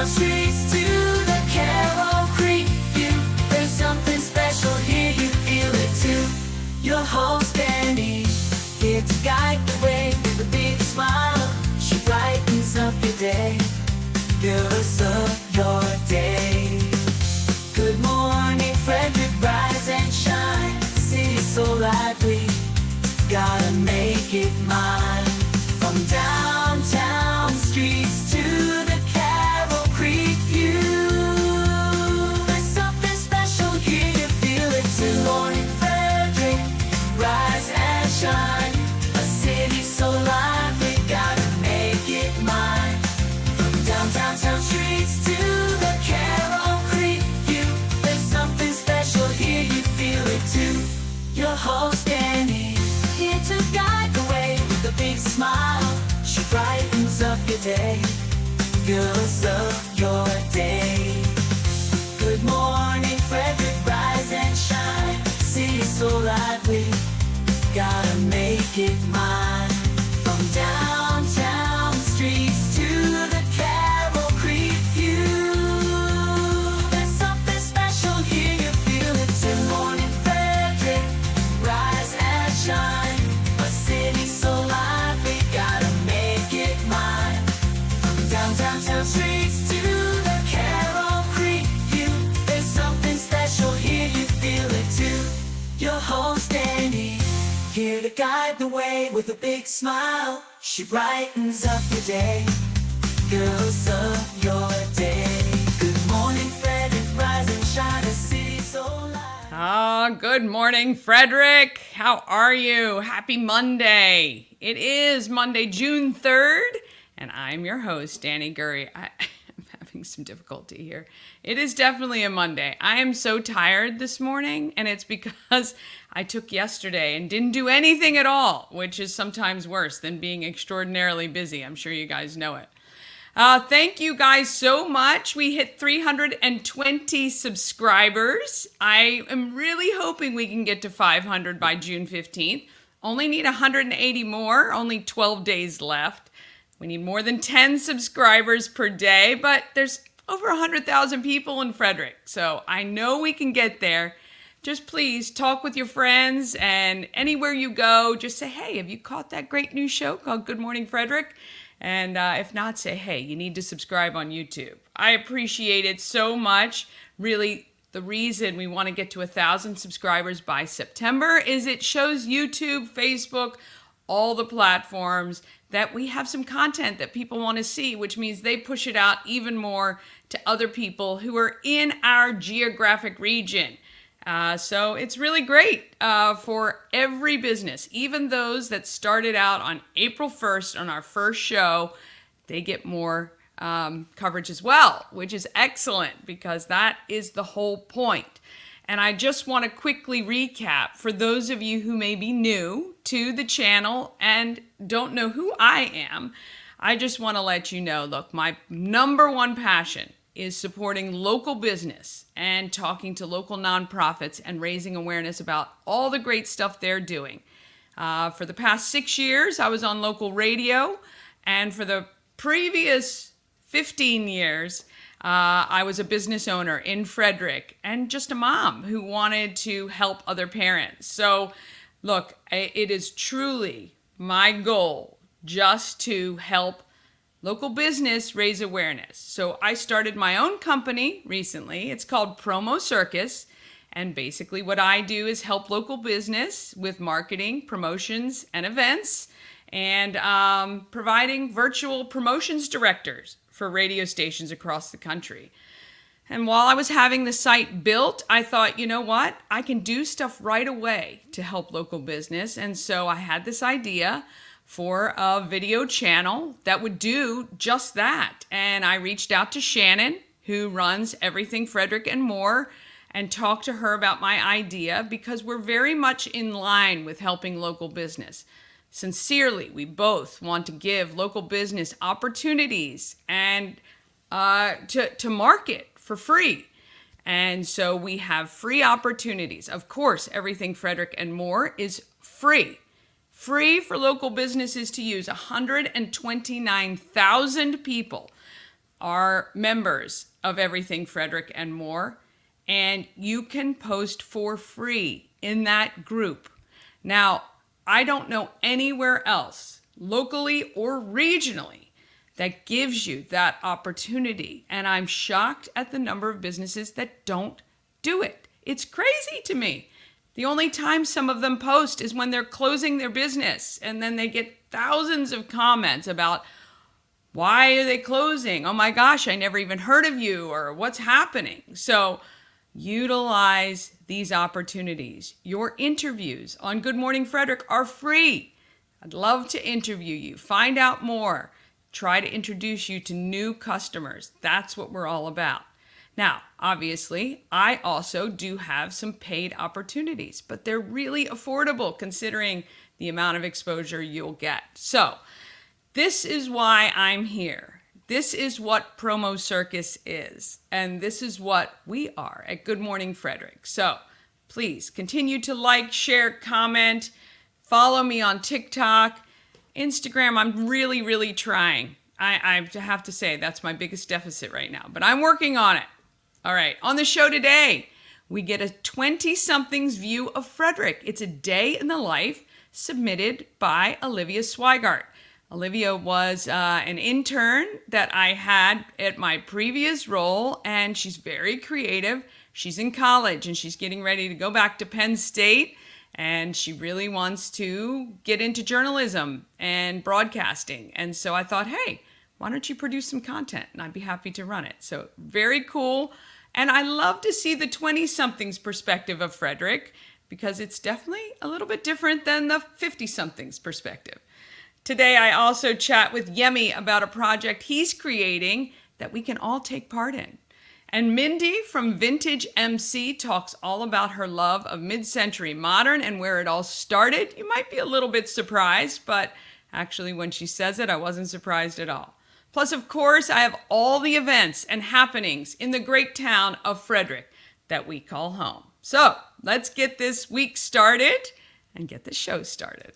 streets to the Carroll Creek view. There's something special here, you feel it too. Your host Dani, here to guide the way with a big smile. She brightens up your day, girls of your day. Good morning, Frederick, rise and shine. The city's so lively, gotta make it mine. From downtown streets to the Carroll Creek view. There's something special here, you feel it too. Good morning, Frederick, rise and shine. A city so lively, gotta make it mine. From downtown streets to the Carroll Creek view. There's something special here, you feel it too. Your host Dani, here to guide the way with a big smile. She brightens up your day, girls of your day. Good morning, Frederick, rise and shine. City's so lively, gotta make it mine. From downtown streets to the Carroll Creek view. There's something special here, you feel it too. Good morning, Frederick, rise and shine. A city so lively, gotta make it mine. From downtown streets to the Carroll Creek view. There's something special here, you feel it too. Your host Dani, here to guide the way with a big smile. She brightens up your day, girls of your day. Good morning, Frederick, rise and shine. A city so lively. Good morning, Frederick. How are you? Happy Monday. It is Monday, June 3rd, and I'm your host, Dani Gurry. I'm having some difficulty here. It is definitely a Monday. I am so tired this morning, and it's because I took yesterday and didn't do anything at all, which is sometimes worse than being extraordinarily busy. I'm sure you guys know it. Thank you guys so much. We hit 320 subscribers. I am really hoping we can get to 500 by June 15th. Only need 180 more, only 12 days left. We need more than 10 subscribers per day, but there's over 100,000 people in Frederick, so I know we can get there. Just please talk with your friends, and anywhere you go, just say, hey, have you caught that great new show called Good Morning Frederick? And if not, say, hey, you need to subscribe on YouTube. I appreciate it so much. Really, the reason we want to get to 1,000 subscribers by September is it shows YouTube, Facebook, all the platforms that we have some content that people want to see, which means they push it out even more to other people who are in our geographic region. So it's really great for every business, even those that started out on April 1st on our first show, they get more coverage as well, which is excellent because that is the whole point. And I just want to quickly recap for those of you who may be new to the channel and don't know who I am. I just want to let you know, look, my number one passion is supporting local business and talking to local nonprofits and raising awareness about all the great stuff they're doing. For the past 6 years, I was on local radio, and for the previous 15 years, I was a business owner in Frederick and just a mom who wanted to help other parents. So look, it is truly my goal just to help local business raise awareness. So I started my own company recently. It's called Promo Circus. And basically what I do is help local business with marketing, promotions, and events, and providing virtual promotions directors for radio stations across the country. And while I was having the site built, I thought, you know what? I can do stuff right away to help local business. And so I had this idea for a video channel that would do just that. And I reached out to Shannon, who runs Everything Frederick and More, and talked to her about my idea because we're very much in line with helping local business. Sincerely, we both want to give local business opportunities and to market for free. And so we have free opportunities. Of course, Everything Frederick and More is free. Free for local businesses to use. 129,000 people are members of Everything Frederick and more, and you can post for free in that group. Now, I don't know anywhere else, locally or regionally, that gives you that opportunity. And I'm shocked at the number of businesses that don't do it. It's crazy to me. The only time some of them post is when they're closing their business, and then they get thousands of comments about why are they closing? Oh my gosh, I never even heard of you, or what's happening? So utilize these opportunities. Your interviews on Good Morning Frederick are free. I'd love to interview you. Find out more. Try to introduce you to new customers. That's what we're all about. Now, obviously, I also do have some paid opportunities, but they're really affordable considering the amount of exposure you'll get. So this is why I'm here. This is what Promo Circus is, and this is what we are at Good Morning Frederick. So please continue to like, share, comment, follow me on TikTok, Instagram. I'm really trying. I have to say that's my biggest deficit right now, but I'm working on it. All right, on the show today, we get a 20-something's view of Frederick. It's a day in the life submitted by Olivia Sweigart. Olivia was an intern that I had at my previous role, and she's very creative. She's in college, and she's getting ready to go back to Penn State, and she really wants to get into journalism and broadcasting. And so I thought, hey, why don't you produce some content? And I'd be happy to run it. So very cool. And I love to see the 20-somethings perspective of Frederick, because it's definitely a little bit different than the 50-somethings perspective. Today, I also chat with Yemi about a project he's creating that we can all take part in. And Minday from Vintage MC talks all about her love of mid-century modern and where it all started. You might be a little bit surprised, but actually when she says it, I wasn't surprised at all. Plus, of course, I have all the events and happenings in the great town of Frederick that we call home. So let's get this week started and get the show started.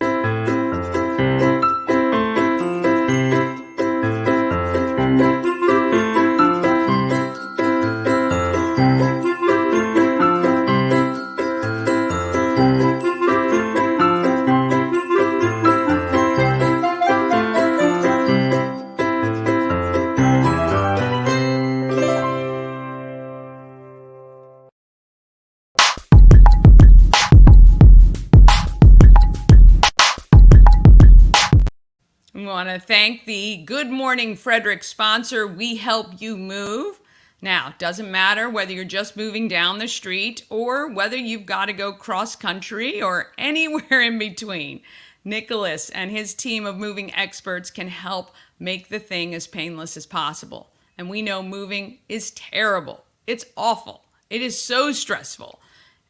We want to thank the Good Morning Frederick sponsor, We Help You Move. Now, it doesn't matter whether you're just moving down the street or whether you've got to go cross country or anywhere in between. Nicholas and his team of moving experts can help make the thing as painless as possible. And we know moving is terrible. It's awful. It is so stressful.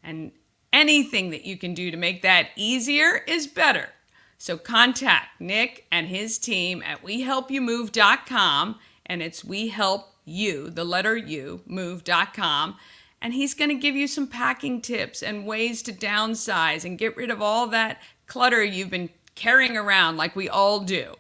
And anything that you can do to make that easier is better. So contact Nick and his team at wehelpyoumove.com, and it's wehelpyou, the letter U, move.com, and he's going to give you some packing tips and ways to downsize and get rid of all that clutter you've been carrying around like we all do.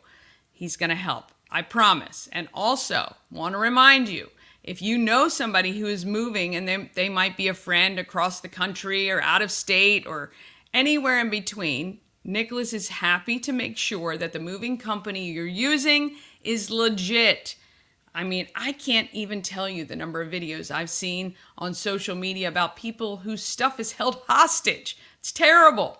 He's going to help, I promise. And also, want to remind you, if you know somebody who is moving and they might be a friend across the country or out of state or anywhere in between, Nicholas is happy to make sure that the moving company you're using is legit. I mean, I can't even tell you the number of videos I've seen on social media about people whose stuff is held hostage. It's terrible.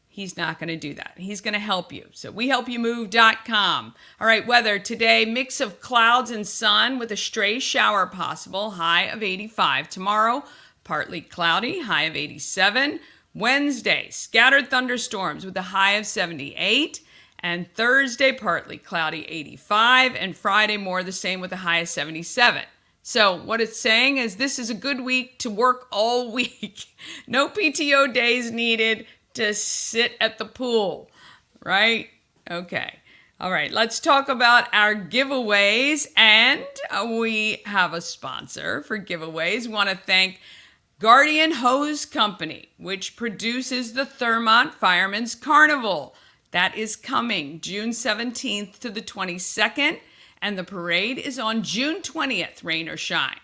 He's not going to do that. He's going to help you. So wehelpyoumove.com. All right, weather today, mix of clouds and sun with a stray shower possible, high of 85. Tomorrow, partly cloudy, high of 87. Wednesday, scattered thunderstorms with a high of 78. And Thursday, partly cloudy, 85. And Friday, more the same with a high of 77. So what it's saying is this is a good week to work all week. No PTO days needed to sit at the pool, right? Okay. All right, let's talk about our giveaways. And we have a sponsor for giveaways. We want to thank Guardian Hose Company, which produces the Thermont Fireman's Carnival. That is coming June 17th to the 22nd. and the parade is on June 20th, rain or shine.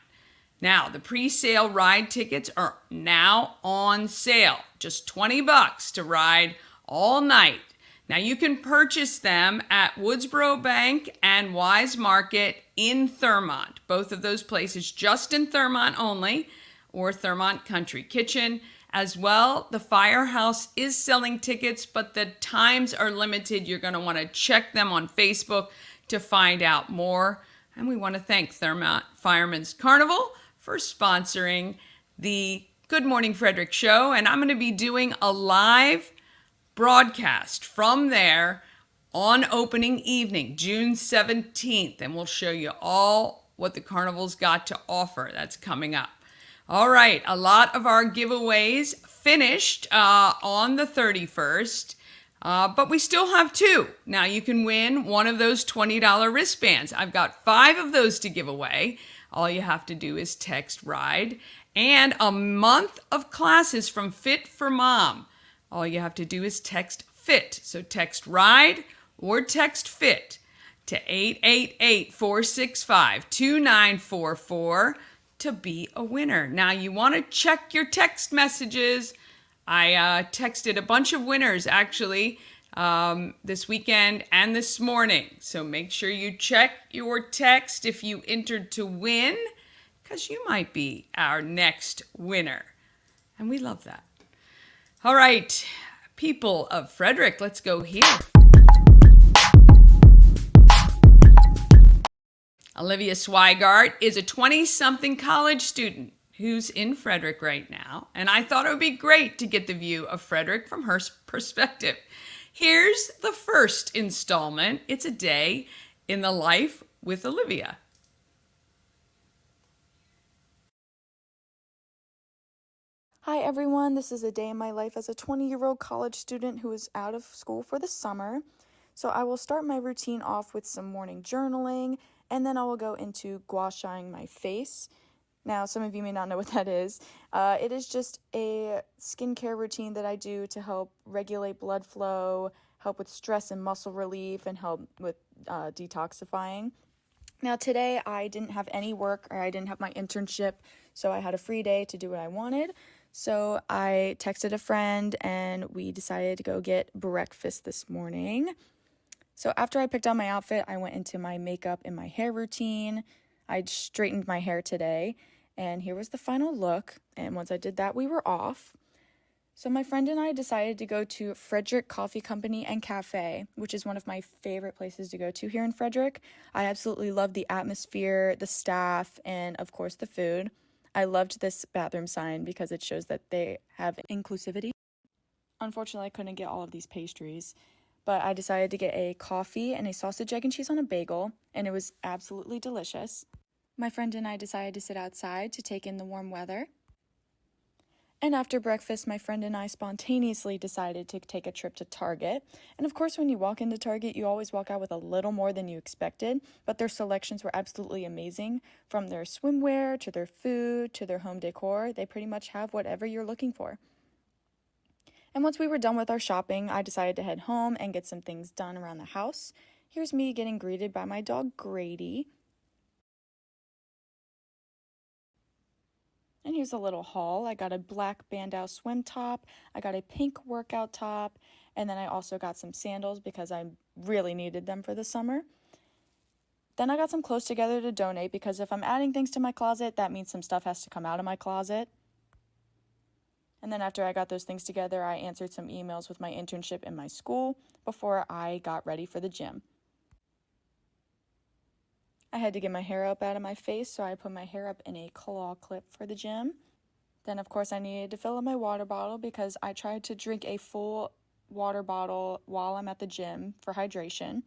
Now, the pre-sale ride tickets are now on sale. Just $20 to ride all night. Now, you can purchase them at Woodsboro Bank and Wise Market in Thurmont. Both of those places just in Thurmont only, or Thurmont Country Kitchen. As well, the Firehouse is selling tickets, but the times are limited. You're going to want to check them on Facebook to find out more. And we want to thank Thurmont Firemen's Carnival for sponsoring the Good Morning Frederick show. And I'm going to be doing a live broadcast from there on opening evening, June 17th. And we'll show you all what the carnival's got to offer. That's coming up. All right, a lot of our giveaways finished on the 31st, but we still have 2. Now you can win one of those $20 wristbands. I've got 5 of those to give away. All you have to do is text RIDE, and a month of classes from Fit for Mom. All you have to do is text FIT. So text RIDE or text FIT to 888-465-2944 to be a winner. Now you want to check your text messages. I texted a bunch of winners actually this weekend and this morning. So make sure you check your text if you entered to win, because you might be our next winner. And we love that. All right, people of Frederick, let's go here. Olivia Sweigart is a 20-something college student who's in Frederick right now, and I thought it would be great to get the view of Frederick from her perspective. Here's the first installment. It's a day in the life with Olivia. Hi everyone, this is a day in my life as a 20-year-old college student who is out of school for the summer. So I will start my routine off with some morning journaling, and then I will go into gua shaing my face. Now, some of you may not know what that is. It is just a skincare routine that I do to help regulate blood flow, help with stress and muscle relief, and help with detoxifying. Now, today I didn't have any work, or I didn't have my internship, so I had a free day to do what I wanted. So I texted a friend, and we decided to go get breakfast this morning. So after I picked out my outfit, I went into my makeup and my hair routine. I straightened my hair today, and here was the final look. And once I did that, we were off. So my friend and I decided to go to Frederick Coffee Company and Cafe, which is one of my favorite places to go to here in Frederick. I absolutely love the atmosphere, the staff, and of course the food. I loved this bathroom sign because it shows that they have inclusivity. Unfortunately, I couldn't get all of these pastries, but I decided to get a coffee and a sausage, egg, and cheese on a bagel, and it was absolutely delicious. My friend and I decided to sit outside to take in the warm weather. And after breakfast, my friend and I spontaneously decided to take a trip to Target. And of course, when you walk into Target, you always walk out with a little more than you expected, but their selections were absolutely amazing. From their swimwear, to their food, to their home decor, they pretty much have whatever you're looking for. And once we were done with our shopping, I decided to head home and get some things done around the house. Here's me getting greeted by my dog, Grady. And here's a little haul. I got a black bandeau swim top, I got a pink workout top, and then I also got some sandals because I really needed them for the summer. Then I got some clothes together to donate because if I'm adding things to my closet, that means some stuff has to come out of my closet. And then after I got those things together, I answered some emails with my internship in my school before I got ready for the gym. I had to get my hair up out of my face, so I put my hair up in a claw clip for the gym. Then, of course, I needed to fill up my water bottle because I tried to drink a full water bottle while I'm at the gym for hydration.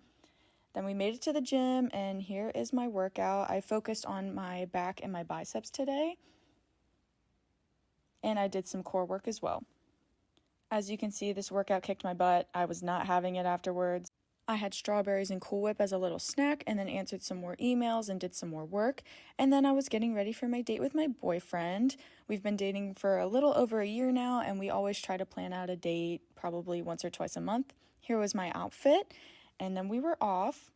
Then we made it to the gym, and here is my workout. I focused on my back and my biceps today, and I did some core work as well. As you can see, this workout kicked my butt. I was not having it afterwards. I had strawberries and Cool Whip as a little snack, and then answered some more emails and did some more work. And then I was getting ready for my date with my boyfriend. We've been dating for a little over a year now, and we always try to plan out a date probably once or twice a month. Here was my outfit, and then we were off.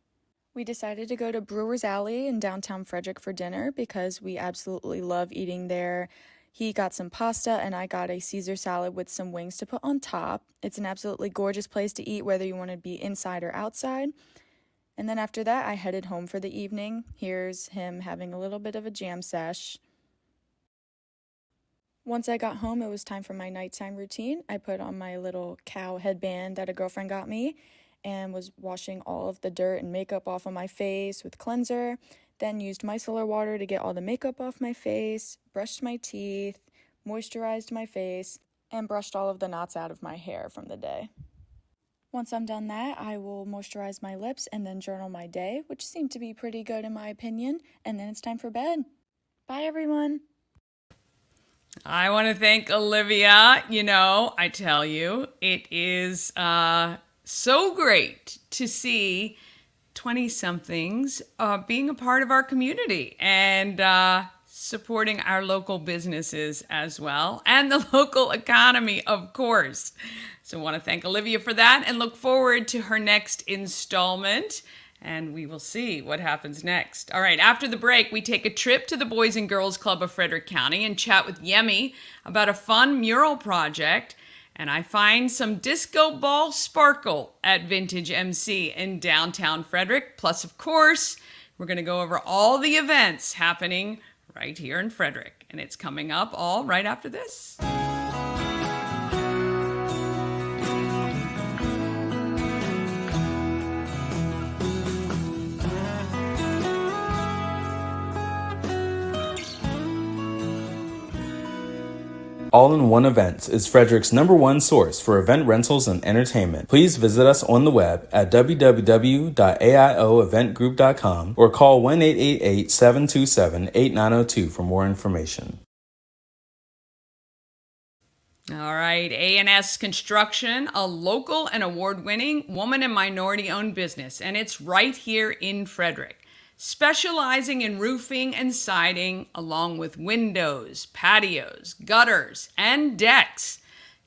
We decided to go to Brewer's Alley in downtown Frederick for dinner because we absolutely love eating there. He got some pasta and I got a Caesar salad with some wings to put on top. It's an absolutely gorgeous place to eat whether you want to be inside or outside. And then after that, I headed home for the evening. Here's him having a little bit of a jam sesh. Once I got home, it was time for my nighttime routine. I put on my little cow headband that a girlfriend got me and was washing all of the dirt and makeup off of my face with cleanser. Then used micellar water to get all the makeup off my face, brushed my teeth, moisturized my face, and brushed all of the knots out of my hair from the day. Once I'm done that, I will moisturize my lips and then journal my day, which seemed to be pretty good in my opinion, and then it's time for bed. Bye, everyone. I want to thank Olivia. I tell you, it is so great to see 20-somethings being a part of our community and supporting our local businesses as well, and the local economy, of course. So I want to thank Olivia for that and look forward to her next installment. And we will see what happens next. All right, after the break, we take a trip to the Boys and Girls Club of Frederick County and chat with Yemi about a fun mural project. And I find some disco ball sparkle at Vintage MC in downtown Frederick. Plus, of course, we're going to go over all the events happening right here in Frederick. And it's coming up all right after this. All-in-One Events is Frederick's #1 source for event rentals and entertainment. Please visit us on the web at www.aioeventgroup.com or call 1-888-727-8902 for more information. All right, A&S Construction, a local and award-winning woman and minority-owned business, and it's right here in Frederick. Specializing in roofing and siding, along with windows, patios, gutters, and decks.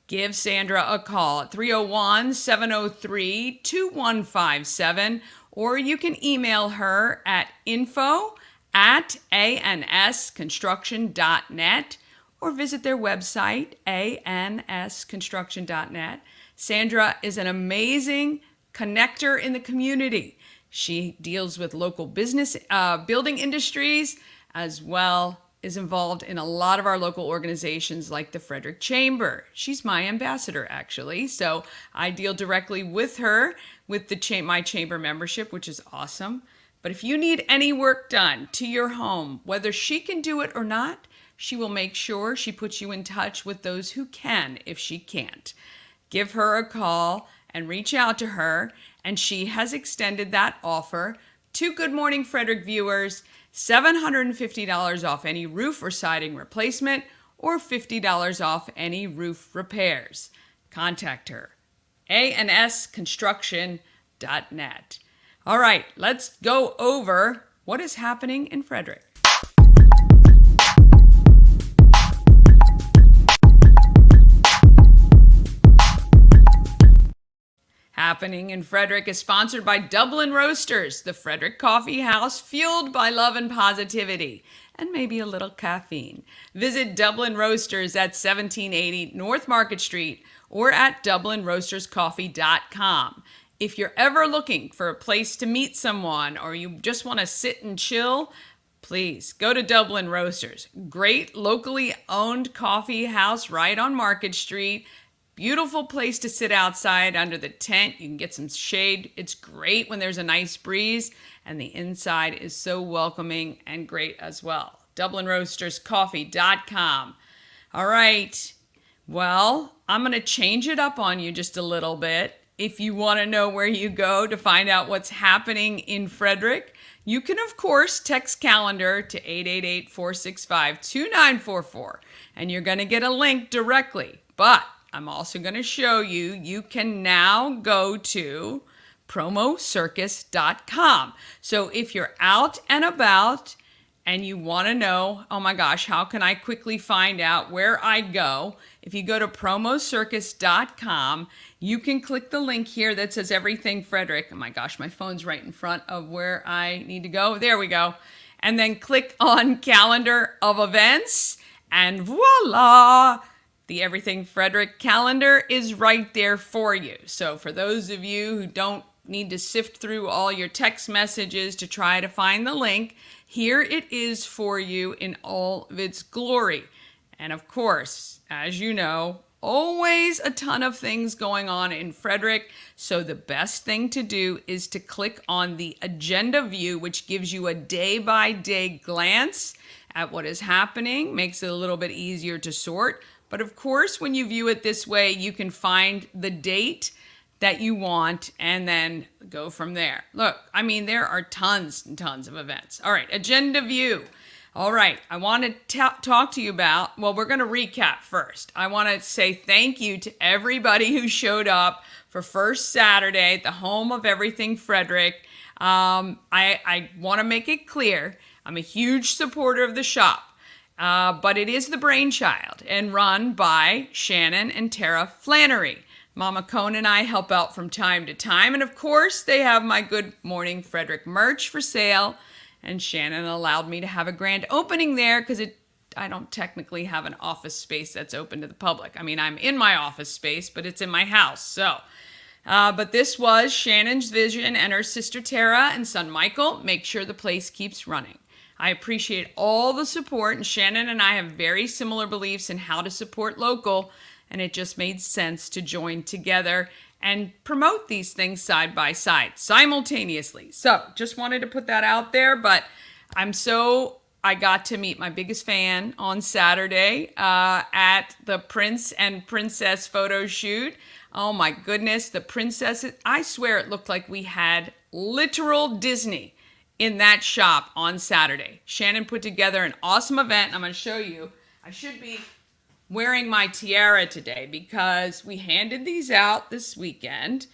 Give Sandra a call at 301-703-2157, or you can email her at info@ansconstruction.net, or visit their website, ansconstruction.net. Sandra is an amazing connector in the community. She deals with local business, building industries, as well is involved in a lot of our local organizations like the Frederick Chamber. She's my ambassador, actually. So I deal directly with her with my chamber membership, which is awesome. But if you need any work done to your home, whether she can do it or not, she will make sure she puts you in touch with those who can if she can't. Give her a call and reach out to her, and she has extended that offer to Good Morning Frederick viewers, $750 off any roof or siding replacement, or $50 off any roof repairs. Contact her, ansconstruction.net. All right, let's go over what is happening in Frederick. Happening in Frederick is sponsored by Dublin Roasters, the Frederick Coffee House, fueled by love and positivity, and maybe a little caffeine. Visit Dublin Roasters at 1780 North Market Street or at dublinroasterscoffee.com. If you're ever looking for a place to meet someone or you just want to sit and chill, please go to Dublin Roasters. Great locally owned coffee house right on Market Street. Beautiful place to sit outside under the tent. You can get some shade. It's great when there's a nice breeze, and the inside is so welcoming and great as well. DublinRoastersCoffee.com. All right. Well, I'm going to change it up on you just a little bit. If you want to know where you go to find out what's happening in Frederick, you can, of course, text calendar to 888-465-2944, and you're going to get a link directly. But I'm also going to show you, you can now go to promocircus.com. So if you're out and about and you want to know, oh my gosh, how can I quickly find out where I go? If you go to promocircus.com, you can click the link here that says Everything Frederick. Oh my gosh, my phone's right in front of where I need to go. There we go. And then click on Calendar of Events, and voila! The Everything Frederick calendar is right there for you. So for those of you who don't need to sift through all your text messages to try to find the link, here it is for you in all of its glory. And of course, as you know, always a ton of things going on in Frederick. So the best thing to do is to click on the agenda view, which gives you a day-by-day glance at what is happening, makes it a little bit easier to sort. But of course, when you view it this way, you can find the date that you want and then go from there. Look, I mean, there are tons and tons of events. All right, agenda view. All right, I want to talk to you about, well, we're going to recap first. I want to say thank you to everybody who showed up for First Saturday at the home of Everything Frederick. I want to make it clear, I'm a huge supporter of the shop. But it is the brainchild and run by Shannon and Tara Flannery. Mama Cone and I help out from time to time. And of course, they have my Good Morning Frederick merch for sale. And Shannon allowed me to have a grand opening there because I don't technically have an office space that's open to the public. I mean, I'm in my office space, but it's in my house. So, but this was Shannon's vision, and her sister Tara and son Michael make sure the place keeps running. I appreciate all the support, and Shannon and I have very similar beliefs in how to support local, and it just made sense to join together and promote these things side by side, simultaneously. So just wanted to put that out there, but I got to meet my biggest fan on Saturday at the Prince and Princess photo shoot. Oh my goodness, the princesses, I swear it looked like we had literal Disney in that shop on Saturday. Shannon put together an awesome event. I'm going to show you. I should be wearing my tiara today because we handed these out this weekend,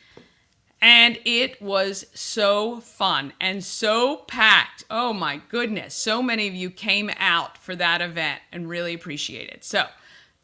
and it was so fun and so packed. Oh my goodness. So many of you came out for that event and really appreciate it. So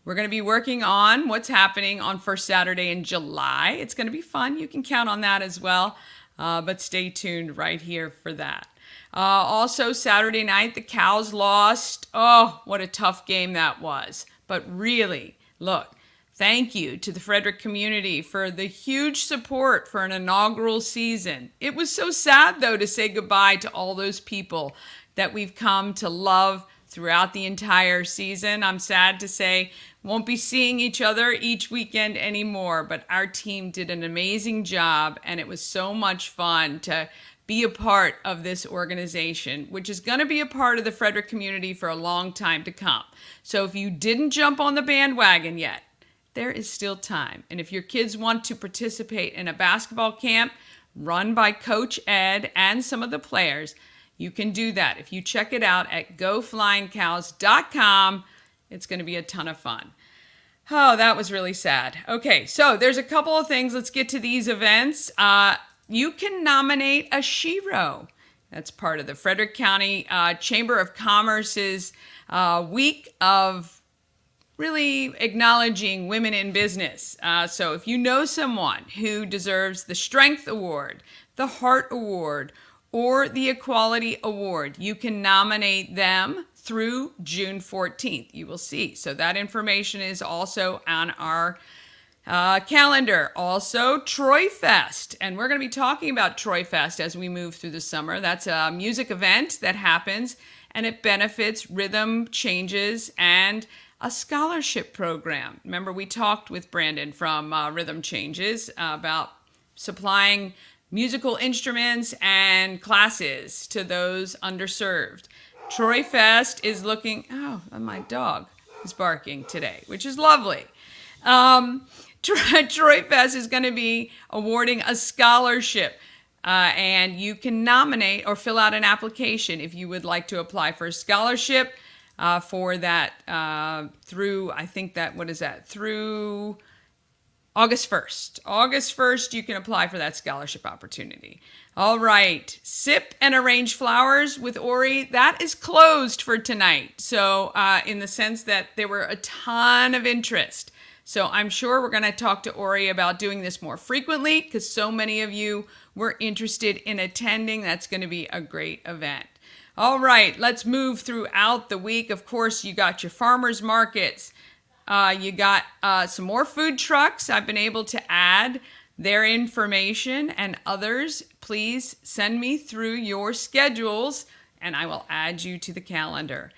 we're going to be working on what's happening on First Saturday in July. It's going to be fun. You can count on that as well. But stay tuned right here for that. Also, Saturday night, the Cows lost. Oh, what a tough game that was. But really, look, thank you to the Frederick community for the huge support for an inaugural season. It was so sad, though, to say goodbye to all those people that we've come to love throughout the entire season. I'm sad to say won't be seeing each other each weekend anymore, but our team did an amazing job, and it was so much fun to be a part of this organization, which is going to be a part of the Frederick community for a long time to come. So if you didn't jump on the bandwagon yet, there is still time. And if your kids want to participate in a basketball camp run by Coach Ed and some of the players, you can do that. If you check it out at goflyingcows.com, it's going to be a ton of fun. Oh, that was really sad. Okay, so there's a couple of things. Let's get to these events. You can nominate a shero. That's part of the Frederick County Chamber of Commerce's week of really acknowledging women in business. So if you know someone who deserves the Strength Award, the Heart Award, or the Equality Award, you can nominate them through June 14th. You will see. So that information is also on our calendar. Also, Troy Fest. And we're going to be talking about Troy Fest as we move through the summer. That's a music event that happens, and it benefits Rhythm Changes and a scholarship program. Remember, we talked with Brandon from Rhythm Changes about supplying musical instruments and classes to those underserved. Troy Fest is looking, oh, my dog is barking today, which is lovely. Troy Fest is going to be awarding a scholarship, and you can nominate or fill out an application if you would like to apply for a scholarship for that through, I think that, what is that, through August 1st. August 1st, you can apply for that scholarship opportunity. All right. Sip and Arrange Flowers with Ori, that is closed for tonight. So in the sense that there were a ton of interest. So I'm sure we're going to talk to Ori about doing this more frequently because so many of you were interested in attending. That's going to be a great event. All right, let's move throughout the week. Of course, you got your farmers markets. You got some more food trucks. I've been able to add their information, and others, please send me through your schedules and I will add you to the calendar.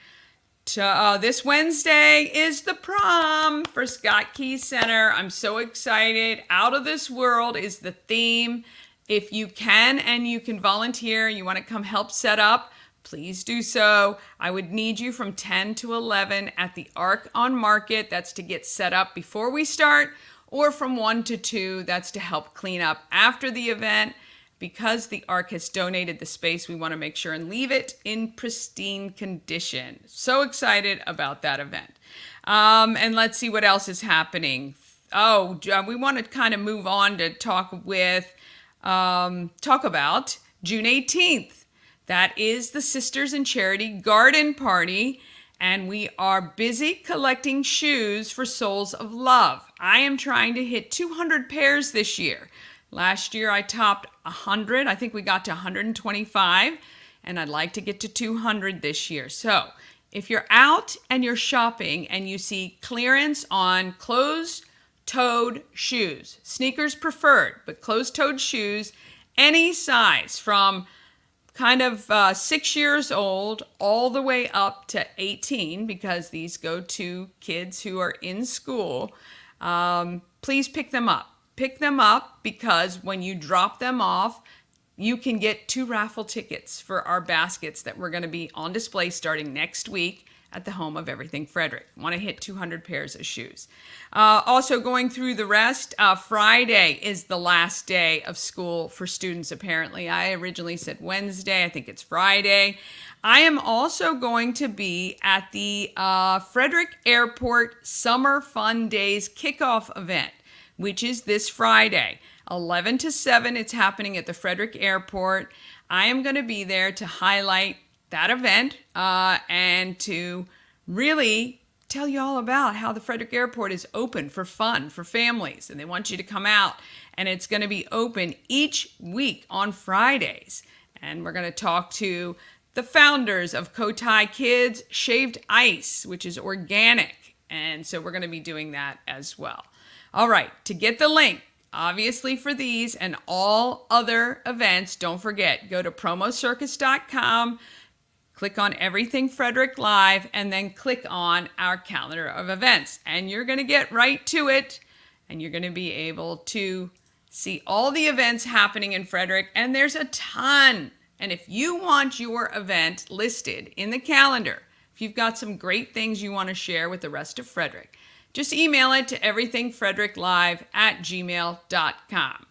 This Wednesday is the prom for Scott Key Center. I'm so excited. Out of This World is the theme. If you can and you can volunteer, you want to come help set up, please do so. I would need you from 10 to 11 at the Arc on Market. That's to get set up before we start, or from 1 to 2. That's to help clean up after the event. Because the Arc has donated the space, we want to make sure and leave it in pristine condition. So excited about that event. And let's see what else is happening. We want to kind of move on to talk about June 18th. That is the Sisters in Charity Garden Party, and we are busy collecting shoes for Souls of Love. I am trying to hit 200 pairs this year. Last year I topped 100. I think we got to 125, and I'd like to get to 200 this year. So if you're out and you're shopping and you see clearance on closed-toed shoes, sneakers preferred, but closed-toed shoes, any size from kind of 6 years old all the way up to 18, because these go to kids who are in school, please pick them up. Pick them up because when you drop them off, you can get 2 raffle tickets for our baskets that we're going to be on display starting next week at the home of Everything Frederick. Want to hit 200 pairs of shoes. Also going through the rest, Friday is the last day of school for students apparently. I originally said Wednesday. I think it's Friday. I am also going to be at the Frederick Airport Summer Fun Days kickoff event, which is this Friday. 11 to 7, it's happening at the Frederick Airport. I am going to be there to highlight that event and to really tell you all about how the Frederick Airport is open for fun for families, and they want you to come out, and it's going to be open each week on Fridays. And we're going to talk to the founders of Kotai Kids Shaved Ice, which is organic, and so we're going to be doing that as well. All right, to get the link, obviously for these and all other events, don't forget, go to promocircus.com, click on Everything Frederick Live, and then click on our calendar of events. And you're going to get right to it, and you're going to be able to see all the events happening in Frederick, and there's a ton. And if you want your event listed in the calendar, if you've got some great things you want to share with the rest of Frederick, just email it to everythingfredericklive@gmail.com.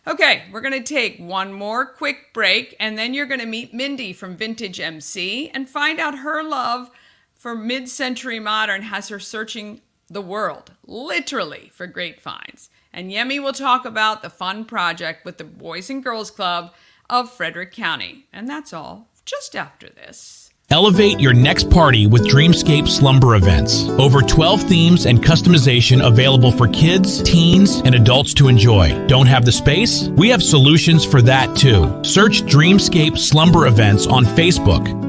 Okay, we're going to take one more quick break, and then you're going to meet Mindy from Vintage MC and find out her love for mid-century modern has her searching the world, literally, for great finds. And Yemi will talk about the fun project with the Boys and Girls Club of Frederick County. And that's all, just after this. Elevate your next party with Dreamscape Slumber Events. Over 12 themes and customization available for kids, teens, and adults to enjoy. Don't have the space? We have solutions for that too. Search Dreamscape Slumber Events on Facebook.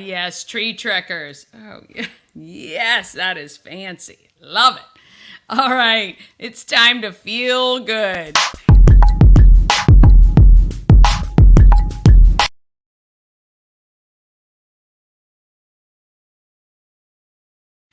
Yes, tree trekkers. Oh, yeah. Yes, that is fancy. Love it. All right, it's time to feel good.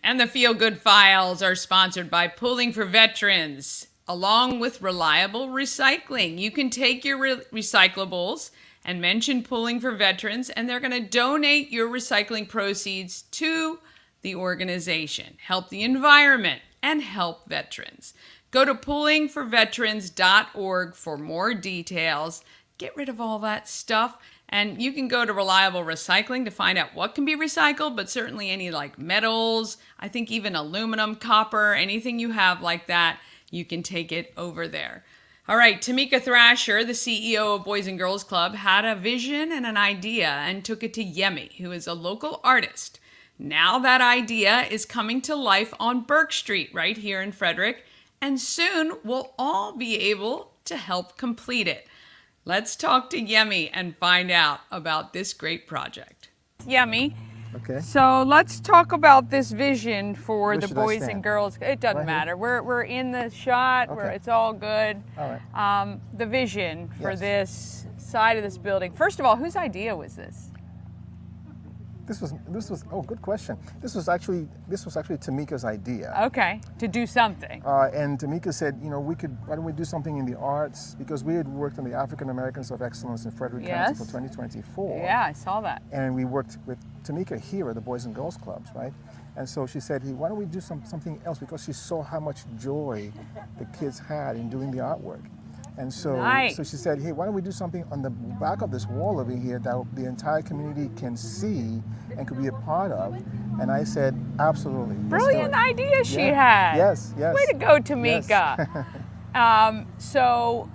And the Feel Good Files are sponsored by Pooling for Veterans, along with Reliable Recycling. You can take your recyclables and mention Pooling for Veterans, and they're going to donate your recycling proceeds to the organization. Help the environment and help veterans. Go to poolingforveterans.org for more details. Get rid of all that stuff. And you can go to Reliable Recycling to find out what can be recycled, but certainly any like metals, I think even aluminum, copper, anything you have like that, you can take it over there. All right, Tamika Thrasher, the CEO of Boys and Girls Club, had a vision and an idea and took it to Yemi, who is a local artist. Now that idea is coming to life on Burke Street right here in Frederick, and soon we'll all be able to help complete it. Let's talk to Yemi and find out about this great project. Yemi, Okay. so let's talk about this vision for Where the should I Boys stand? and Girls. It doesn't Right here? matter. We're in the shot where Okay. it's all good. All right. The vision for Yes. this side of this building. First of all, whose idea was this? This was oh, good question. This was actually Tamika's idea. Okay, to do something. And Tamika said, why don't we do something in the arts? Because we had worked on the African Americans of Excellence in Frederick County Yes. for 2024. Yeah, I saw that. And we worked with Tamika here at the Boys and Girls Clubs, right? And so she said, hey, why don't we do something else? Because she saw how much joy the kids had in doing the artwork. And so, Nice. so she said, hey, why don't we do something on the back of this wall over here that the entire community can see and could be a part of? And I said, absolutely. let's do Brilliant it." idea she Yeah. had. Yes, yes. Way to go, Tamika. Yes. So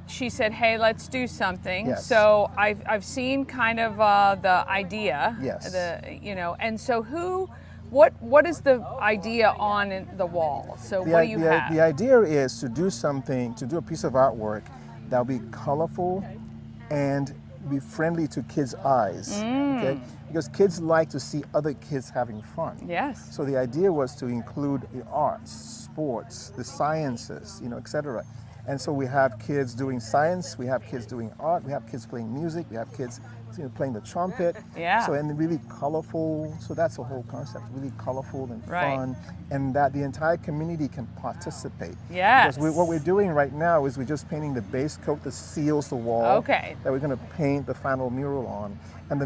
she said, hey, let's do something. Yes. So I've seen kind of the idea. Yes. And so what is the idea on the wall? So what do you have? The idea is to do a piece of artwork that will be colorful and be friendly to kids' eyes. Okay? Because kids like to see other kids having fun. Yes. So the idea was to include the arts, sports, the sciences, etc. And so we have kids doing science, we have kids doing art, we have kids playing music, we have kids playing the trumpet. Yeah. So and really colorful. So that's the whole concept. Really colorful and Right. fun, and that the entire community can participate. Yes. Because what we're doing right now is we're just painting the base coat that seals the wall. Okay. That we're going to paint the final mural on, and the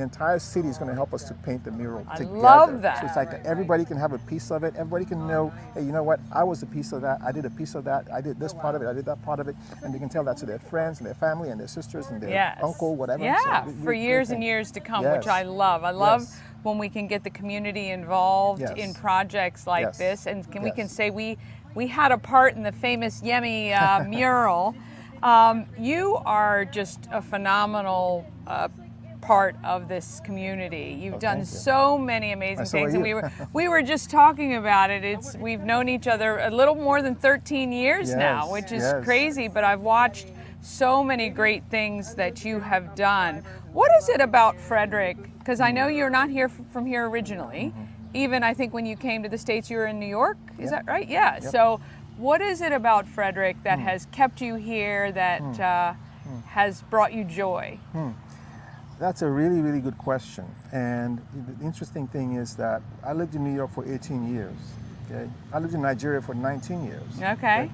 entire city is going to help us to paint the mural together. love that. So it's like everybody can have a piece of it. Everybody can know, hey, you know what? I was a piece of that. I did a piece of that. I did this part of it. I did that part of it, and they can tell that to their friends and their family and their sisters and their Yes. uncle, whatever. Yeah, So for years and years to come, which Yes. I love. I love Yes. when we can get the community involved Yes. in projects like Yes. this, and we can Yes. say we had a part in the famous Yemi mural. You are just a phenomenal part of this community. You've done thank you. so many amazing So are things, and you. we were just talking about it. We've known each other a little more than 13 years now, Yes, which is yes. crazy. But I've watched so many great things that you have done. What is it about Frederick? Because I know you're not here from here originally. Even I think when you came to the States, you were in New York. Is that right? Yeah. So what is it about Frederick that has kept you here, that has brought you joy? That's a really, really good question. And the interesting thing is that I lived in New York for 18 years. Okay? I lived in Nigeria for 19 years. Okay.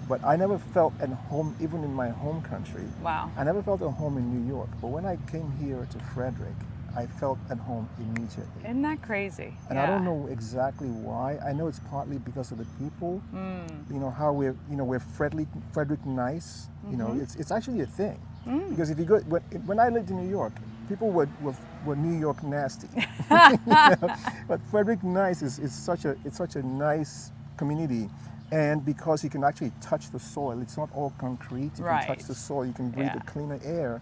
But I never felt at home, even in my home country. Wow. I never felt at home in New York. But when I came here to Frederick, I felt at home immediately. Isn't that crazy? And I don't know exactly why. I know it's partly because of the people. You know how we're Frederick nice. You know, it's actually a thing. Because if you go, when I lived in New York, people were New York nasty. You know? But Frederick nice is such a nice community. And because you can actually touch the soil, it's not all concrete. You Right. can touch the soil. You can breathe Yeah. the cleaner air.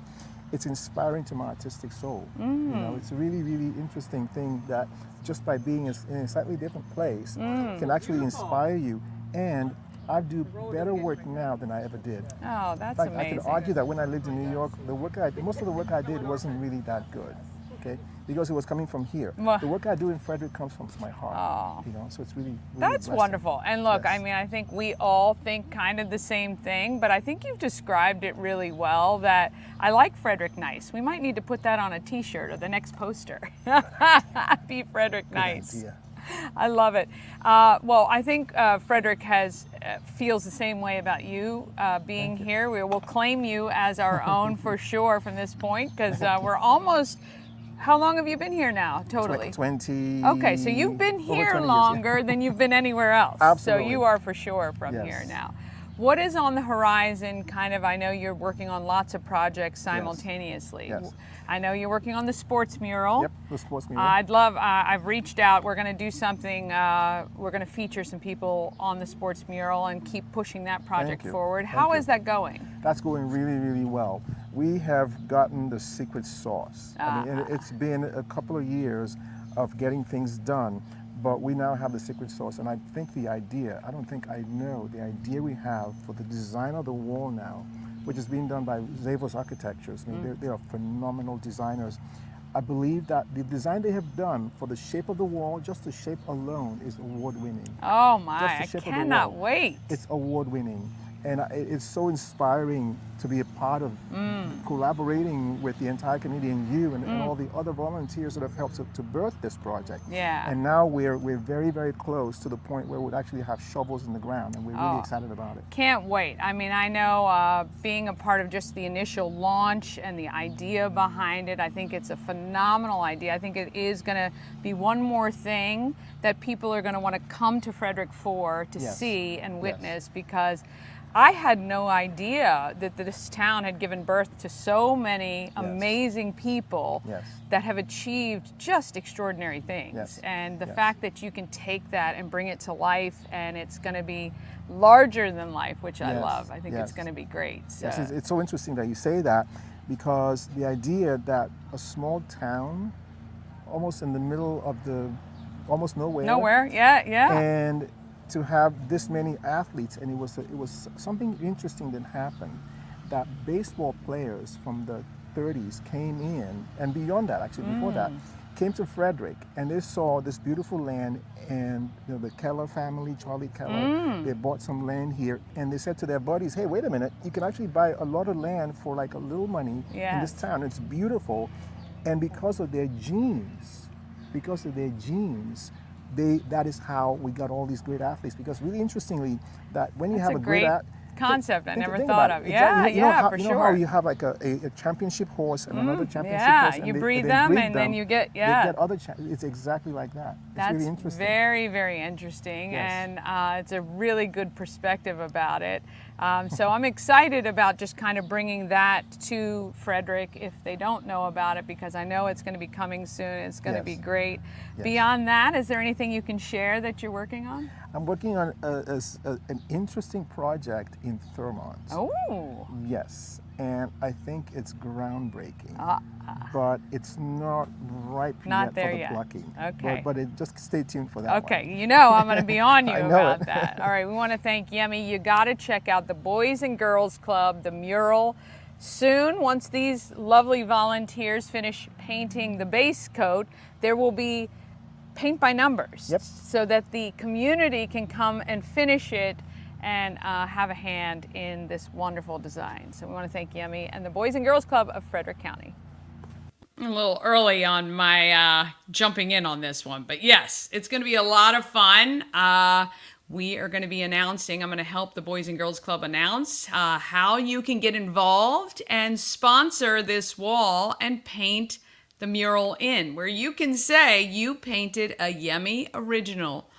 It's inspiring to my artistic soul. You know, it's a really, really interesting thing that just by being in a slightly different place can actually inspire you. And I do better work now than I ever did. Oh, that's In fact, I amazing. could argue that when I lived in New York, most of the work I did wasn't really that good. Okay, because it was coming from here. Well- The work I do in Frederick comes from my heart. You know, so it's really That's blessing. wonderful. And look, Yes. I mean, I think we all think kind of the same thing, but I think you've described it really well that I like Frederick Nice. We might need to put that on a t-shirt or the next poster. Be Frederick Nice. idea. I love it. Well, I think Frederick feels the same way about you being here. We will claim you as our own for sure from this point, because we're almost. How long have you been here now, totally? 20. Okay, so you've been over here 20 years, longer than you've been anywhere else. Absolutely. So you are for sure from Yes. here now. What is on the horizon? Kind of, I know you're working on lots of projects simultaneously. Yes. I know you're working on the sports mural. Yep, the sports mural. I've reached out. We're going to do something. We're going to feature some people on the sports mural and keep pushing that project you. forward. Thank How you. is that going? That's going really, really well. We have gotten the secret sauce. I mean, it's been a couple of years of getting things done, but we now have the secret sauce. And I think the idea, I don't think I know, the idea we have for the design of the wall now, which is being done by Zavos Architectures. I mean, they are phenomenal designers. I believe that the design they have done for the shape of the wall, just the shape alone, is award-winning. Oh my, Just I the shape of the cannot wall. wait. It's award-winning. And it's so inspiring to be a part of collaborating with the entire community and you and all the other volunteers that have helped to birth this project. Yeah. And now we're very, very close to the point where we'd actually have shovels in the ground, and we're really excited about it. Can't wait. I mean, I know being a part of just the initial launch and the idea behind it, I think it's a phenomenal idea. I think it is going to be one more thing that people are going to want to come to Frederick for to Yes. see and Yes. witness, because I had no idea that this town had given birth to so many amazing people Yes. that have achieved just extraordinary things. Yes. And the Yes. fact that you can take that and bring it to life, and it's going to be larger than life, which I Yes. love. I think it's Yes. going to be great. So. Yes, it's so interesting that you say that, because the idea that a small town, almost in the middle of almost nowhere. Nowhere, yeah. And to have this many athletes, and it was something interesting that happened, that baseball players from the 30s came in, and beyond that, actually before that, came to Frederick, and they saw this beautiful land, and the Keller family, Charlie Keller, they bought some land here, and they said to their buddies, hey, wait a minute, you can actually buy a lot of land for like a little money in this town. It's beautiful. And because of their genes, that is how we got all these great athletes. Because really interestingly, that when you That's have a a great great concept I never think thought about of. it. Yeah, You know how, for you sure. know how you have like a championship horse and another championship yeah, horse, and you they breed breed them and then you get, They get other it's exactly like that. It's That's really interesting. very, very interesting, Yes. and it's a really good perspective about it. So I'm excited about just kind of bringing that to Frederick if they don't know about it, because I know it's going to be coming soon. It's going to be Yes. great. Yes. Beyond that, is there anything you can share that you're working on? I'm working on an interesting project in Thurmont. Oh, Yes, and I think it's groundbreaking, but it's not ripe Not yet there for the yet. plucking. Okay. But just stay tuned for that one. okay. You know I'm going to be on you I know about it. that. All right, we want to thank Yemi. You got to check out the Boys and Girls Club, the mural. Soon, once these lovely volunteers finish painting the base coat, there will be paint by numbers, Yep. so that the community can come and finish it and have a hand in this wonderful design. So we want to thank Yemi and the Boys and Girls Club of Frederick County. A little early on my jumping in on this one, but yes, it's going to be a lot of fun. We are going to be announcing, I'm going to help the Boys and Girls Club announce how you can get involved and sponsor this wall and paint the mural in, where you can say you painted a Yemi original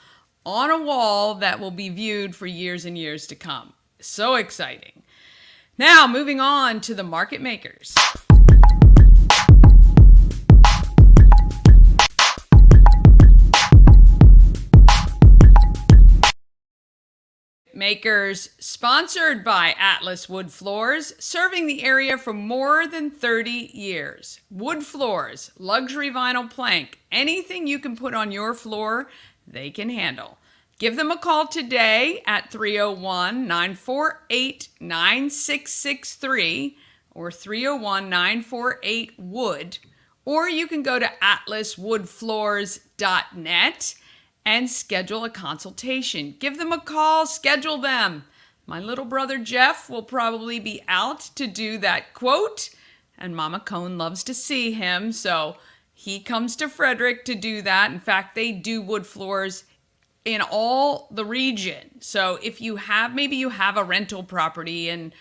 on a wall that will be viewed for years and years to come. So exciting. Now, moving on to the market makers. Makers, sponsored by Atlas Wood Floors, serving the area for more than 30 years. Wood floors, luxury vinyl plank, anything you can put on your floor, they can handle. Give them a call today at 301-948-9663 or 301-948-WOOD, Or you can go to atlaswoodfloors.net and schedule a consultation. Give them a call, schedule them. My little brother Jeff will probably be out to do that quote, and Mama Cone loves to see him, so he comes to Frederick to do that. In fact, they do wood floors in all the region. So if you have, maybe you have a rental property in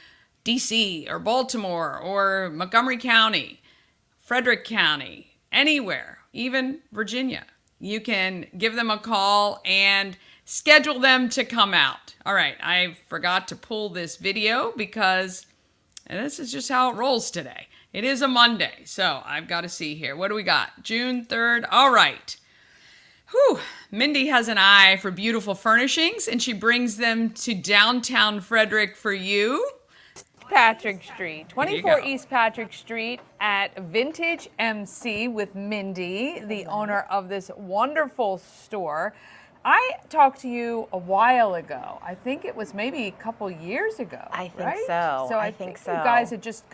DC or Baltimore or Montgomery County, Frederick County, anywhere, even Virginia, you can give them a call and schedule them to come out. All right, I forgot to pull this video because this is just how it rolls today. It is a Monday, so I've got to see here. What do we got? June 3rd. All right. Whew. Mindy has an eye for beautiful furnishings, and she brings them to downtown Frederick for you. Patrick Street, 24 go. East Patrick Street at Vintage MC with Mindy, the owner of this wonderful store. I talked to you a while ago. I think it was maybe a couple years ago. I think right? so. So I think so. You guys had just,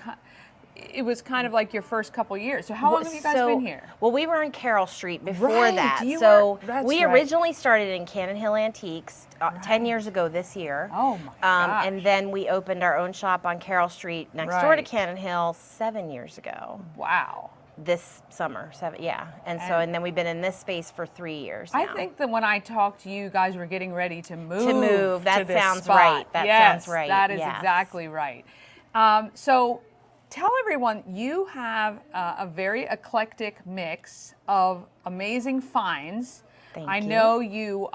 it was kind of like your first couple years. So how long have you guys been here? Well, we were on Carroll Street before Right, that. you So were- that's we right. originally started in Cannon Hill Antiques 10 years ago this year. Oh my gosh. And then we opened our own shop on Carroll Street next door to Right. Cannon Hill 7 years ago. Wow. This summer, yeah. And then we've been in this space for 3 years now. I think that when I talked to you, you guys were getting ready to move. That to this sounds spot. right. That Yes, sounds right. That is Yes. exactly right. So tell everyone you have a very eclectic mix of amazing finds. Thank I you. know you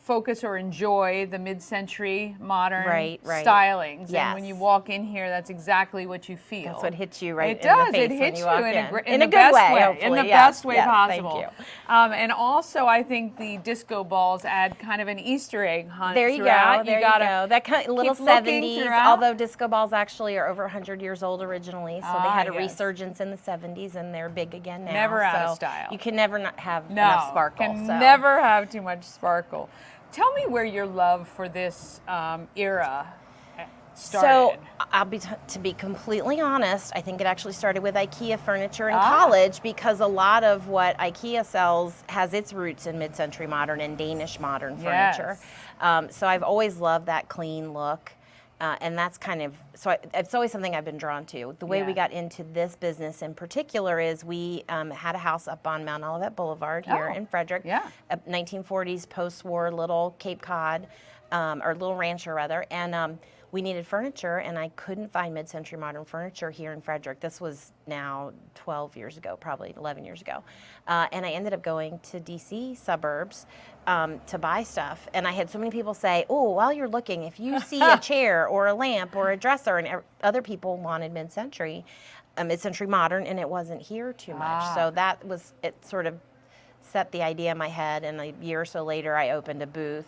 focus or enjoy the mid-century modern Right. stylings. Yes. And when you walk in here, that's exactly what you feel. That's what hits you right It in does. the face It when hits you you walk in in a the good best way, in hopefully. the Yes, best way yes, possible. thank you. And also, I think the disco balls add kind of an Easter egg hunt. There you throughout. go. There you gotta go. That kind of little keep looking 70s. throughout. Although disco balls actually are over 100 years old originally, so they had a yes. resurgence in the 70s, and they're big again now. Never out of so style. You can never not have No, enough sparkle. can so. never have too much sparkle. Tell me where your love for this era started. So to be completely honest, I think it actually started with IKEA furniture in college, because a lot of what IKEA sells has its roots in mid-century modern and Danish modern furniture. So I've always loved that clean look. And that's kind of, it's always something I've been drawn to. The way we got into this business in particular is we had a house up on Mount Olivet Boulevard here in Frederick. Yeah. A 1940s post-war little Cape Cod, or little rancher rather, and we needed furniture, and I couldn't find mid-century modern furniture here in Frederick. This was now 12 years ago, probably 11 years ago. And I ended up going to DC suburbs to buy stuff. And I had so many people say, oh, while you're looking, if you see a chair or a lamp or a dresser, and other people wanted mid-century modern, and it wasn't here too much. So that was, it sort of set the idea in my head, and a year or so later I opened a booth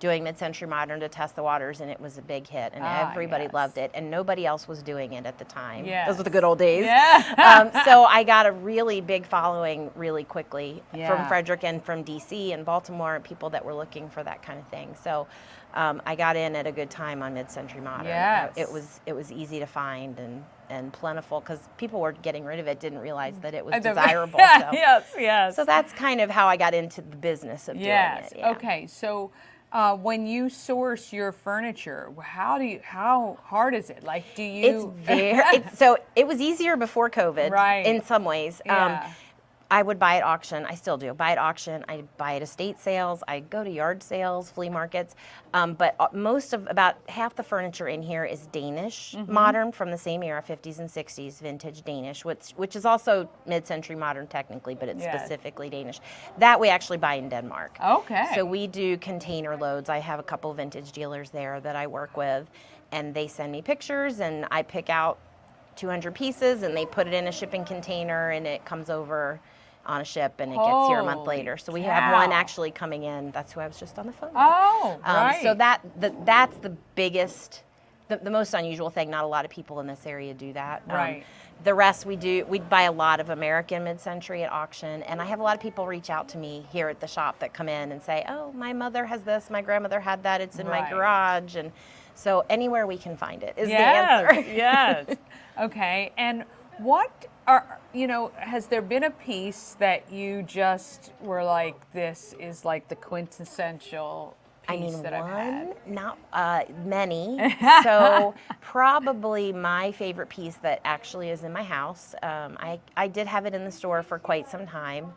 doing mid-century modern to test the waters, and it was a big hit, and everybody loved it, and nobody else was doing it at the time. Those were the good old days. So I got a really big following really quickly from Frederick and from DC and Baltimore, and people that were looking for that kind of thing. So I got in at a good time on mid-century modern. It was easy to find and plentiful, because people were getting rid of it, didn't realize that it was desirable. So. So that's kind of how I got into the business of doing it. Okay, so when you source your furniture, how hard is it? Like, do you? So it was easier before COVID, Right. in some ways. I would buy at auction. I still do. Buy at auction. I buy at estate sales. I go to yard sales, flea markets. But about half the furniture in here is Danish modern, from the same era, 50s and 60s, vintage Danish, which is also mid-century modern technically, but it's specifically Danish. That we actually buy in Denmark. Okay. So we do container loads. I have a couple of vintage dealers there that I work with, and they send me pictures, and I pick out 200 pieces, and they put it in a shipping container, and it comes over on a ship, and it gets here a month later. So we have one actually coming in. That's who I was just on the phone with. Right. So that's the biggest, the most unusual thing. Not a lot of people in this area do that. Right. The rest we buy a lot of American mid-century at auction, and I have a lot of people reach out to me here at the shop that come in and say, oh, my mother has this, my grandmother had that, it's in my garage. And so anywhere we can find it is the answer. Yes. Okay. And What has there been a piece that you just were like, this is like the quintessential piece that I've had? Not many. So probably my favorite piece that actually is in my house. I did have it in the store for quite some time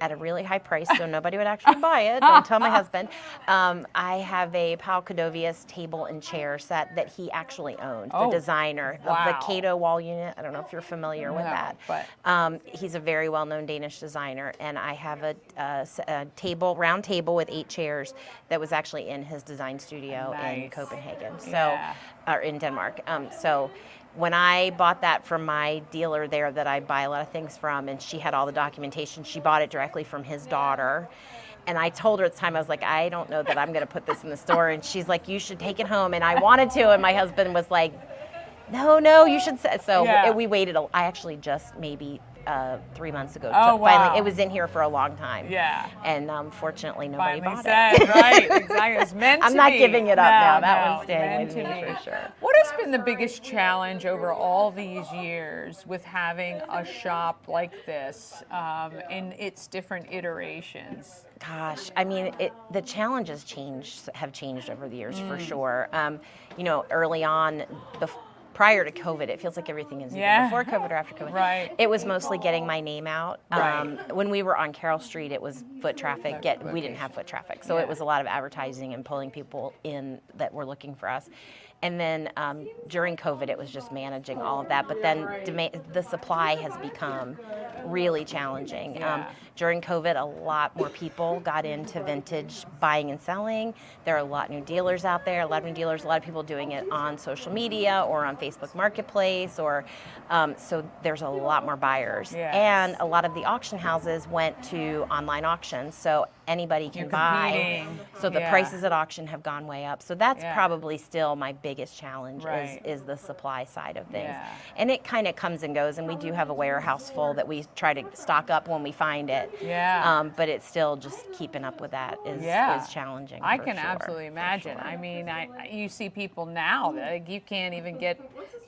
at a really high price, so nobody would actually buy it. Don't tell my husband. I have a Paul Cadovius table and chair set that he actually owned, the designer of the Cato wall unit. I don't know if you're familiar with that. But he's a very well-known Danish designer, and I have a table, round table with 8 chairs that was actually in his design studio in Copenhagen, or in Denmark. So when I bought that from my dealer there that I buy a lot of things from, and she had all the documentation, she bought it directly from his daughter. And I told her at the time, I was like, I don't know that I'm going to put this in the store. And she's like, you should take it home. And I wanted to. And my husband was like, no, you should. So we waited. I actually just maybe 3 months ago. Finally, it was in here for a long time. Yeah. And fortunately, nobody Finally bought it. Right, exactly. It's meant to I'm not be. giving it up now. That one's staying meant with to me be. for sure. What has been the biggest challenge over all these years with having a shop like this in its different iterations? Gosh, I mean, the challenges have changed over the years for sure. Early on, prior to COVID, it feels like everything is either before COVID or after COVID. Right. It was mostly getting my name out. When we were on Carroll Street, it was foot traffic. We didn't have foot traffic, so it was a lot of advertising and pulling people in that were looking for us. And then during COVID, it was just managing all of that. But then the supply has become really challenging. During COVID, a lot more people got into vintage buying and selling. There are a lot of new dealers out there, a lot of people doing it on social media or on Facebook Marketplace, so there's a lot more buyers. Yes. And a lot of the auction houses went to online auctions, so anybody can buy. So the prices at auction have gone way up. So that's probably still my biggest challenge is the supply side of things. Yeah. And it kind of comes and goes, and we do have a warehouse full that we try to stock up when we find it. Yeah. But it's still just keeping up with that is challenging. I can absolutely imagine. I mean, you see people now that you can't even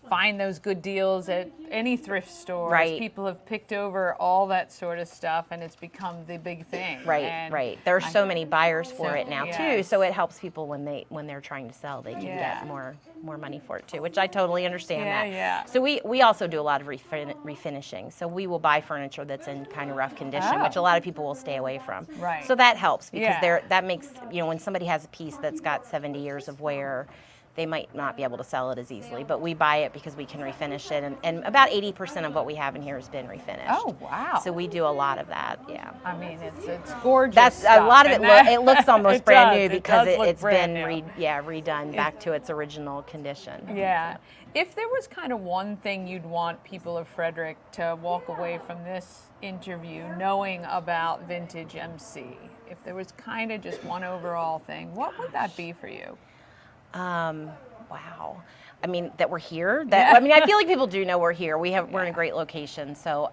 find those good deals at any thrift stores. Right. People have picked over all that sort of stuff, and it's become the big thing. Right. There are so many buyers for it now too, yes. so it helps people when they're trying to sell. They can get more money for it too, which I totally understand that. Yeah. So we also do a lot of refinishing. So we will buy furniture that's in kind of rough condition, which a lot of people will stay away from. Right. So that helps because that makes, when somebody has a piece that's got 70 years of wear, they might not be able to sell it as easily, but we buy it because we can refinish it, and about 80% of what we have in here has been refinished. Oh, wow. So we do a lot of that, I mean, it's gorgeous. That's stuff, a lot of it. It looks almost brand new because it's been redone back to its original condition. Yeah. If there was kind of one thing you'd want people of Frederick to walk away from this interview knowing about Vintage MC, if there was kind of just one overall thing, what would that be for you? Wow. I mean, that we're here. I mean, I feel like people do know we're here. We're in a great location. So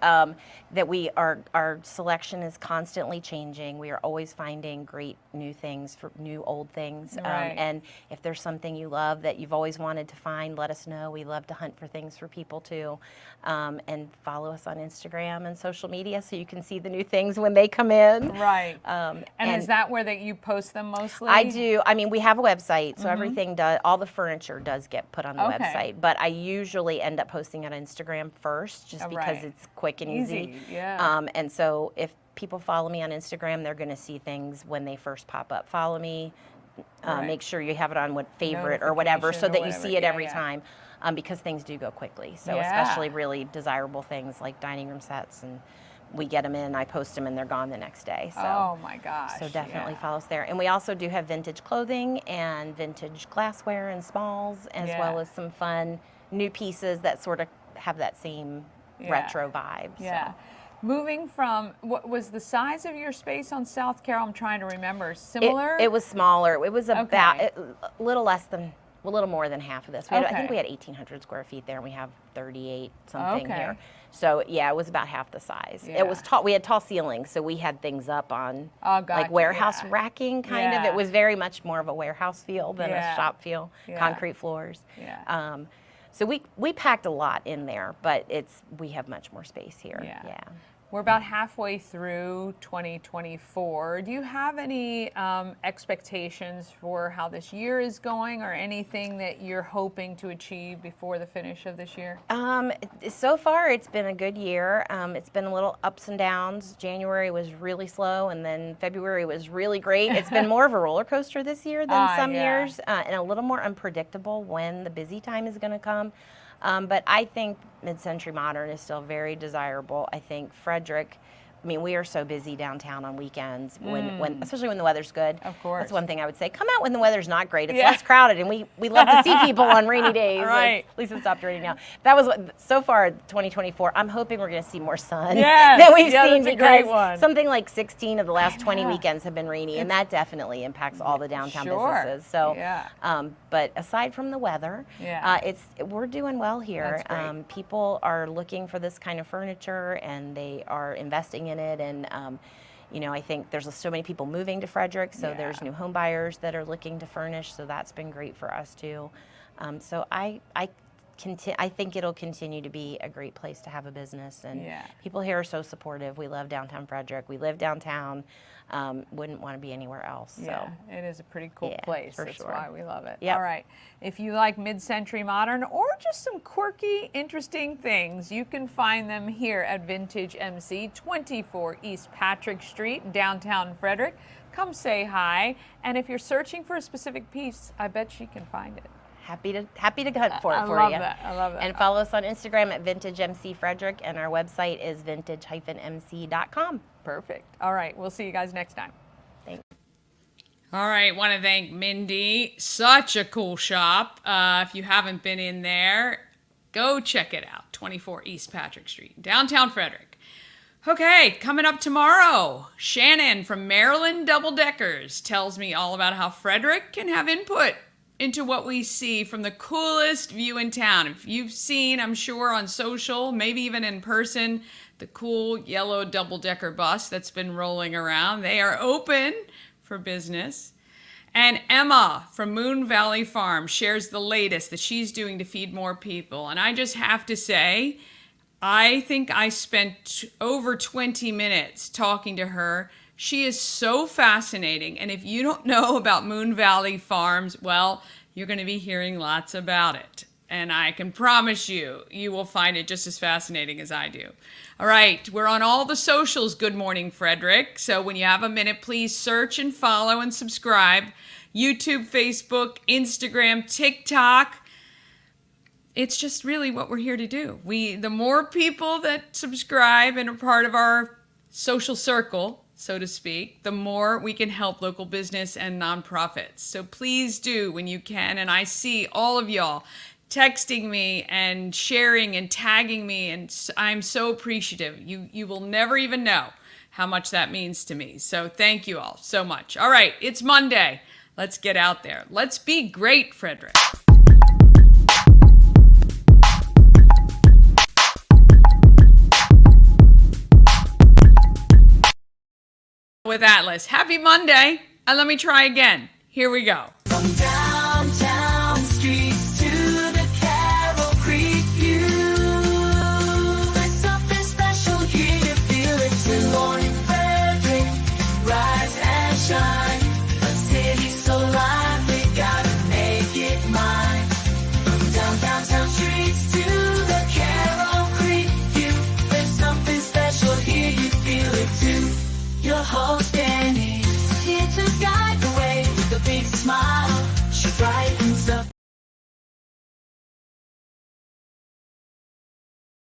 that our selection is constantly changing. We are always finding great new things, for new old things. Right. And if there's something you love that you've always wanted to find, let us know. We love to hunt for things for people too. And follow us on Instagram and social media so you can see the new things when they come in. Right. And is that where you post them mostly? I do. I mean, we have a website, so everything all the furniture does get put on the website, but I usually end up posting it on Instagram first just because it's quick and easy. Yeah. And so if people follow me on Instagram, they're going to see things when they first pop up. Follow me. Make sure you have it on favorite or whatever so that you see it every time because things do go quickly. So especially really desirable things like dining room sets, and we get them in, I post them, and they're gone the next day. So, oh my gosh. So definitely follow us there. And we also do have vintage clothing and vintage glassware and smalls, as well as some fun new pieces that sort of have that same retro vibe. Yeah. So. Moving from, what was the size of your space on South Carroll? I'm trying to remember. Similar? It was smaller. It was about a little more than half of this. I think we had 1,800 square feet there, and we have 38 something here. So it was about half the size. It was tall. We had tall ceilings, so we had things up on like warehouse racking kind of. It was very much more of a warehouse feel than a shop feel. Concrete floors. So we packed a lot in there, but we have much more space here. Yeah. We're about halfway through 2024. Do you have any expectations for how this year is going, or anything that you're hoping to achieve before the finish of this year? So far, it's been a good year. It's been a little ups and downs. January was really slow, and then February was really great. It's been more of a roller coaster this year than some years, and a little more unpredictable when the busy time is going to come. But I think Mid-Century Modern is still very desirable. I think Frederick, I mean, we are so busy downtown on weekends, when especially when the weather's good. Of course. That's one thing I would say. Come out when the weather's not great. It's less crowded, and we love to see people on rainy days. Right. At least it stopped raining now. That was so far 2024. I'm hoping we're going to see more sun Yes. than we've seen, That's a great because one. something like 16 of the last 20 weekends have been rainy, and that definitely impacts all the downtown businesses. So, but aside from the weather, we're doing well here. People are looking for this kind of furniture, and they are investing in it, and I think there's so many people moving to Frederick, so there's new home buyers that are looking to furnish, so that's been great for us too. So I think it'll continue to be a great place to have a business, and people here are so supportive. We love downtown Frederick. We live downtown. Wouldn't want to be anywhere else. So. Yeah, it is a pretty cool place. For That's sure. why we love it. Yep. All right. If you like mid-century modern or just some quirky, interesting things, you can find them here at Vintage MC, 24 East Patrick Street, downtown Frederick. Come say hi. And if you're searching for a specific piece, I bet she can find it. Happy to hunt for it for you. I love that. And follow us on Instagram at Vintage MC Frederick, and our website is vintage-mc.com. Perfect. All right. We'll see you guys next time. Thanks. All right, want to thank Mindy. Such a cool shop. If you haven't been in there, go check it out. 24 East Patrick Street, downtown Frederick. Okay, coming up tomorrow, Shannon from Maryland Double Deckers tells me all about how Frederick can have input into what we see from the coolest view in town. If you've seen, I'm sure, on social, maybe even in person, the cool yellow double-decker bus that's been rolling around. They are open for business. And Emma from Moon Valley Farm shares the latest that she's doing to feed more people. And I just have to say, I think I spent over 20 minutes talking to her. She is so fascinating. And if you don't know about Moon Valley Farms, well, you're going to be hearing lots about it. And I can promise you, you will find it just as fascinating as I do. All right, we're on all the socials, Good Morning Frederick. So when you have a minute, please search and follow and subscribe. YouTube, Facebook, Instagram, TikTok. It's just really what we're here to do. The more people that subscribe and are part of our social circle, so to speak, the more we can help local business and nonprofits. So please do when you can. And I see all of y'all texting me and sharing and tagging me, and I'm so appreciative. You will never even know how much that means to me. So thank you all so much. All right, it's Monday. Let's get out there. Let's be great, Frederick. With Atlas. Happy Monday. And let me try again. Here we go. Down.